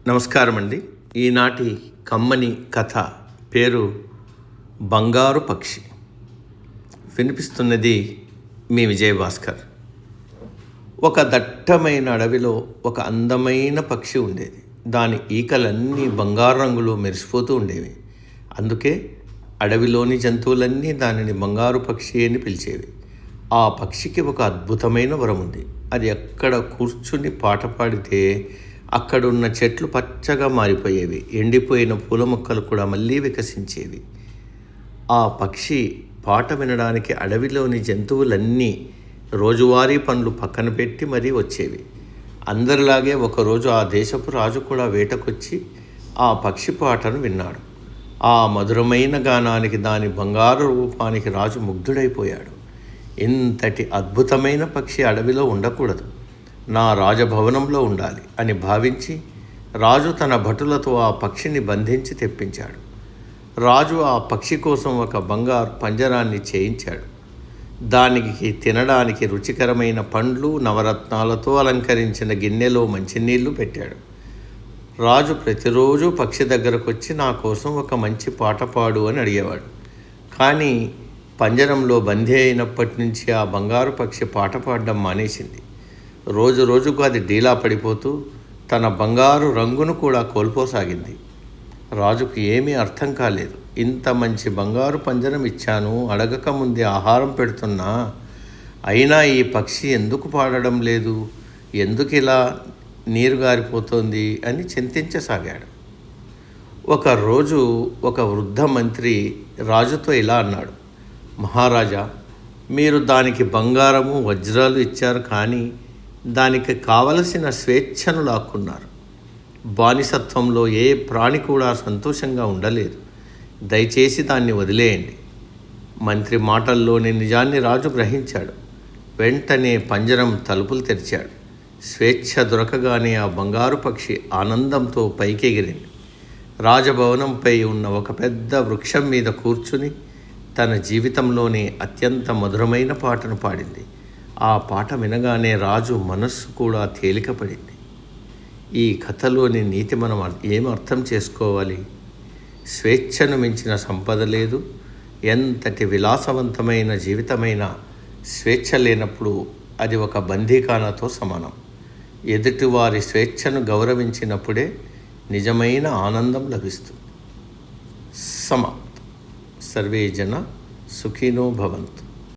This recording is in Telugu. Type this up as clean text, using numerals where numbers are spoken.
నమస్కారం అండి. ఈనాటి కమ్మని కథ పేరు బంగారు పక్షి. వినిపిస్తున్నది మీ విజయభాస్కర్. ఒక దట్టమైన అడవిలో ఒక అందమైన పక్షి ఉండేది. దాని ఈకలన్నీ బంగారు రంగులో మెరిసిపోతూ ఉండేవి. అందుకే అడవిలోని జంతువులన్నీ దానిని బంగారు పక్షి అని పిలిచేవి. ఆ పక్షికి ఒక అద్భుతమైన వరం ఉంది. అది ఎక్కడ కూర్చుని పాట పాడితే అక్కడున్న చెట్లు పచ్చగా మారిపోయేవి. ఎండిపోయిన పూల మొక్కలు కూడా మళ్ళీ వికసించేవి. ఆ పక్షి పాట వినడానికి అడవిలోని జంతువులన్నీ రోజువారీ పనులు పక్కన పెట్టి మరీ వచ్చేవి. అందరిలాగే ఒకరోజు ఆ దేశపు రాజు కూడా వేటకొచ్చి ఆ పక్షి పాటను విన్నాడు. ఆ మధురమైన గానానికి, దాని బంగారు రూపానికి రాజు ముగ్ధుడైపోయాడు. ఇంతటి అద్భుతమైన పక్షి అడవిలో ఉండకూడదు, నా రాజభవనంలో ఉండాలి అని భావించి రాజు తన భటులతో ఆ పక్షిని బంధించి తెప్పించాడు. రాజు ఆ పక్షి కోసం ఒక బంగారు పంజరాన్ని చేయించాడు. దానికి తినడానికి రుచికరమైన పండ్లు, నవరత్నాలతో అలంకరించిన గిన్నెలో మంచినీళ్లు పెట్టాడు. రాజు ప్రతిరోజు పక్షి దగ్గరకు వచ్చి నా కోసం ఒక మంచి పాట పాడు అని అడిగేవాడు. కానీ పంజరంలో బందీ అయినప్పటి నుంచి ఆ బంగారు పక్షి పాట పాడడం మానేసింది. రోజు రోజుకు అది డీలా పడిపోతూ తన బంగారు రంగును కూడా కోల్పోసాగింది. రాజుకు ఏమీ అర్థం కాలేదు. ఇంత మంచి బంగారు పంజరం ఇచ్చాను, అడగక ముందే ఆహారం పెడుతున్నా, అయినా ఈ పక్షి ఎందుకు పాడడం లేదు, ఎందుకు ఇలా నీరు గారిపోతోంది అని చింతించసాగాడు. ఒకరోజు ఒక వృద్ధ మంత్రి రాజుతో ఇలా అన్నాడు: మహారాజా, మీరు దానికి బంగారము, వజ్రాలు ఇచ్చారు, కానీ దానికి కావలసిన స్వేచ్ఛను లాక్కున్నారు. బానిసత్వంలో ఏ ప్రాణి కూడా సంతోషంగా ఉండలేదు. దయచేసి దాన్ని వదిలేయండి. మంత్రి మాటల్లోని నిజాన్ని రాజు గ్రహించాడు. వెంటనే పంజరం తలుపులు తెరిచాడు. స్వేచ్ఛ దొరకగానే ఆ బంగారు పక్షి ఆనందంతో పైకెగిరింది. రాజభవనంపై ఉన్న ఒక పెద్ద వృక్షం మీద కూర్చుని తన జీవితంలోనే అత్యంత మధురమైన పాటను పాడింది. ఆ పాట వినగానే రాజు మనస్సు కూడా తేలికపడింది. ఈ కథలోని నీతి మనం ఏం అర్థం చేసుకోవాలి? స్వేచ్ఛను మించిన సంపద లేదు. ఎంతటి విలాసవంతమైన జీవితమైన స్వేచ్ఛ లేనప్పుడు అది ఒక బందీఖానాతో సమానం. ఎదుటివారి స్వేచ్ఛను గౌరవించినప్పుడే నిజమైన ఆనందం లభిస్తుంది. సమాప్తం. సర్వే జన సుఖినో భవంతు.